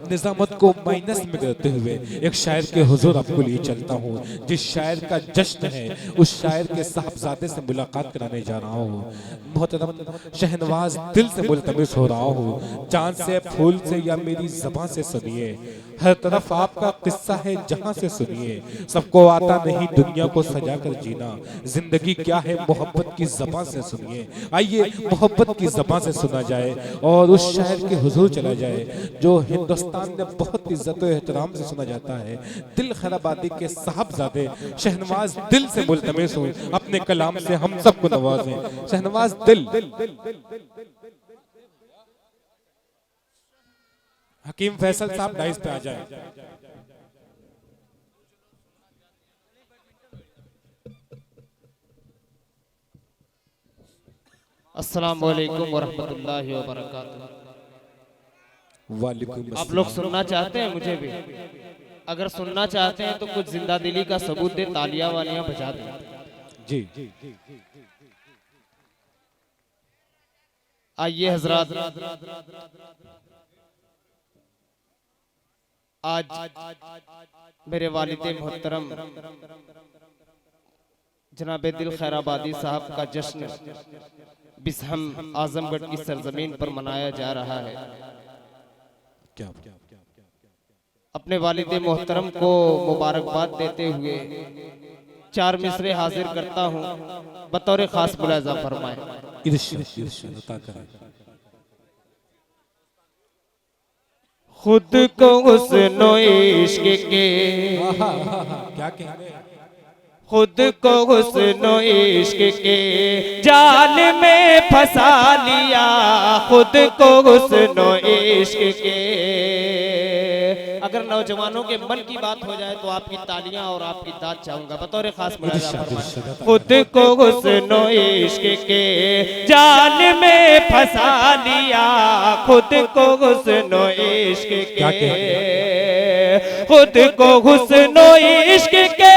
निजामत को माइनस में करते हुए एक शायर के हुजूर आपको लिए चलता हूँ। जिस शायर का जश्न है उस शायर के साहबजादे से मुलाकात कराने जा रहा हूँ। मोहतरम शहनवाज दिल से मुल्तमिस हो रहा हूँ, चांद से फूल से या मेरी ज़बान से सुनिए, हर तरफ आपका किस्सा है जहाँ से सुनिए। सबको आता नहीं दुनिया को सजा कर जीना, जिंदगी क्या है मोहब्बत की ज़बान से सुनिए। आइए मोहब्बत की ज़बान से सुना जाए और उस शायर के हुजूर चला जाए जो हिंदुस्तान में बहुत इज्जत और एहतराम से सुना जाता है। दिल खैराबादी के साहबजादे शहनवाज दिल से मुल्तमिस हूँ, अपने कलाम से हम सबको नवाजें। शहनवाज दिल। हकीम फैसल साहब डाइस पे आ जाए। अस्सलाम वालेकुम वरहमतुल्लाहि वबरकातुहू। वालेकुम आप लोग सुनना चाहते हैं? मुझे भी अगर सुनना चाहते हैं तो कुछ जिंदा दिली का सबूत दे, तालियां वालियां बजा दें। जी आइए हजरात, आज मेरे वालिद मोहतरम जनाब दिल खैराबादी साहब का जश्न बिसहम आजमगढ़ की सरजमीन पर मनाया जा रहा है। क्या अपने वालिद मोहतरम को मुबारकबाद देते हुए चार मिसरे हाजिर करता हूँ, बतौर खास मुलाजा फरमाए। खुद को हुस्न इश्क के, क्या कहने, खुद को हुस्न इश्क के जाल में फंसा लिया, खुद को हुस्न इश्क के। अगर नौजवानों के मन की बात हो जाए तो आपकी तालियां और आपकी दाद चाहूंगा, बतौर खास मुलाजा फरमाए। खुद को हुस्न इश्क के जाल में फंसा लिया, खुद को हुस्न इश्क के, खुद को हुस्न इश्क के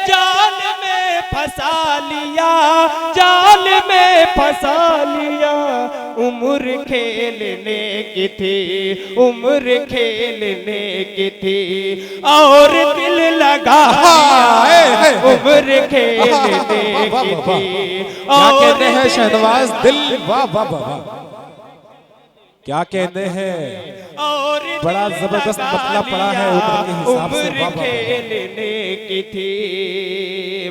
जाल में फंसा लिया, जाल में फंसा लिया। उम्र खेलने की थी, उम्र खेलने की थी और दिल लगा लिया, उम्र खेलने की थी। क्या कहते हैं शहनवाज दिल, वाह वाह वाह, क्या कहते हैं, और बड़ा जबरदस्त मतला पड़ा है उम्र के हिसाब से। उम्र खेलने की थी।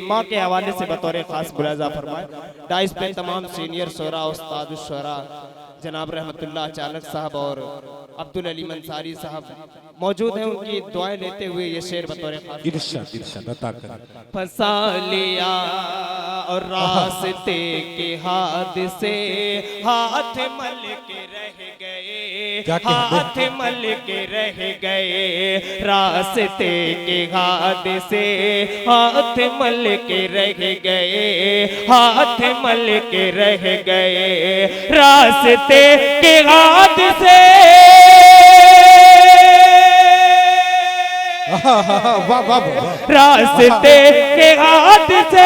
माँ के हवाले से बतौर खास मुलाजा फरमाए। डाइस पे तमाम सीनियर शोरा, उस्ताद शोरा जनाब रहमतुल्लाह चालक साहब और अब्दुल अली मंसारी साहब मौजूद हैं। उनकी दुआएं लेते हुए ये शेर बतौर खास। इरशाद अता कर। फंसा लिया और रास्ते के हादसे हाथ मल के रह गए, हाथ मल के रह गए। रास्ते के हादसे हाथ मल के रह गए, हाथ मल के रह गए। रास्ते के हादसे रास्ते के हाथ से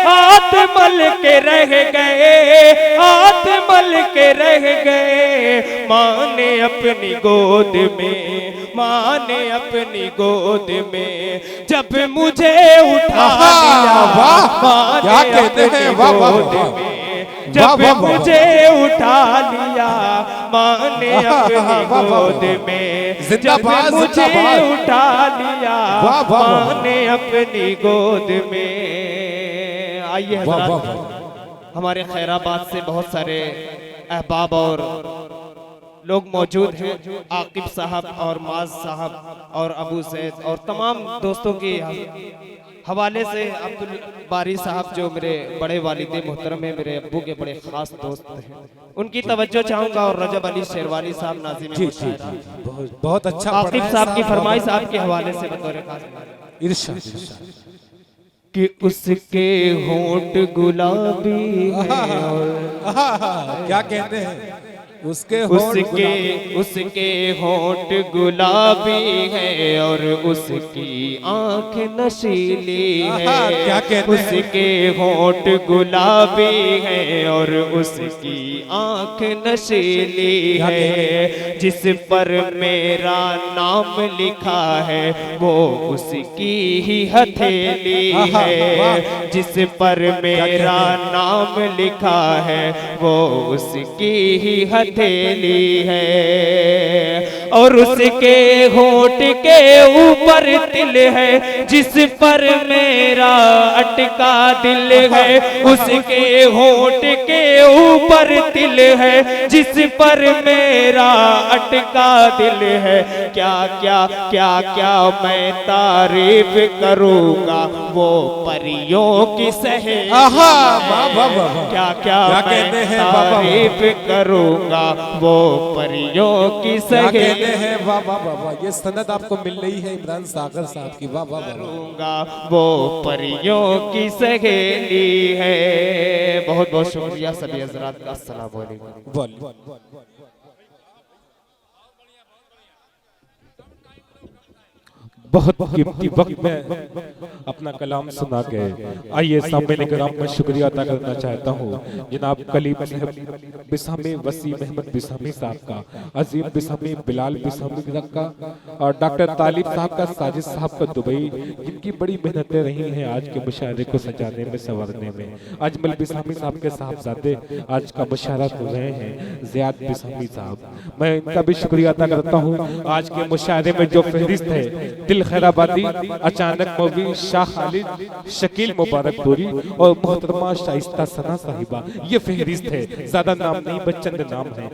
हाथ मल के रह गए, हाथ मल के रह गए। माँ ने अपनी गोद में, माँ ने अपनी गोद में जब मुझे उठा लिया, माँ ने अपनी गोद में जब मुझे उठा लिया, माँ ने अपनी गोद में जब मुझे उठा लिया, माँ ने अपनी गोद में। आइए हज़रात, हमारे खैराबाद से बहुत सारे अहबाब और लोग मौजूद हैं। आकिब साहब और माज साहब और अबू सैद और तमाम दोस्तों के हवाले से अब्दुल बारी साहब जो मेरे बड़े वालिद मोहतरम है, मेरे अब्बू के बड़े खास दोस्त हैं, उनकी तवज्जो चाहूंगा। और रजब अली शेरवानी साहब नाज़िम बहुत अच्छा। आकिब साहब की फरमाइश आपके हवाले से बतौर खास। इरशाद कि उसके होंठ गुलाबी क्या कहते हैं, उसके होंठ उसके होंठ गुलाबी है और उसकी आंख नशीली है। क्या कहते हैं? उसके होंठ गुलाबी है और उसकी आंख नशीली है। जिस पर मेरा नाम लिखा है वो उसकी ही हथेली है। जिस पर मेरा नाम लिखा है वो उसकी ही हथेली है। और उसके होंठ के ऊपर तिल है जिस पर मेरा अटका दिल है। उसके होंठ के ऊपर तिल है जिस पर मेरा अटका दिल है। क्या क्या क्या क्या मैं तारीफ करूंगा वो परियों की सहेली। क्या क्या मैं तारीफ करूंगा वो परियों की सहेली। वाह वाह वाह वाह, ये सनद आपको मिल रही है इमरान सागर साहब की। वाह वाह वाह, वो परियों की सहेली है। बहुत बहुत शुक्रिया सभी हजरात का। अस्सलाम वालेकुम। बहुत कीमती वक्त में अपना कलाम सुना के आइए सामने कराम मैं शुक्रिया अदा करना चाहता हूँ जनाब कलीम साहब बिसामी वसी महमद बिसामी साहब का, अजीम बिसामी बिलाल बिसामी का, और डॉक्टर तालिब साहब का, साजिद साहब का दुबई, जिनकी बड़ी मेहनतें रही हैं आज के मुशायरे को सजाने में संवरने में। अजमल बिसामी साहब के साहबजादे आज का मुशायरा कर रहे हैं ज़ियाद बिसामी साहब, मैं इनका भी शुक्रिया अदा करता हूँ। आज के मुशायरे में जो फहरिस्त है दिल खैराबादी, अचानक मौवी, शाह खालिद, शकील मुबारकपुरी और मोहतरमा शाइस्ता सना साहिबा, ये फहरिस्त है। ज्यादा नाम नहीं बस चंद नाम है।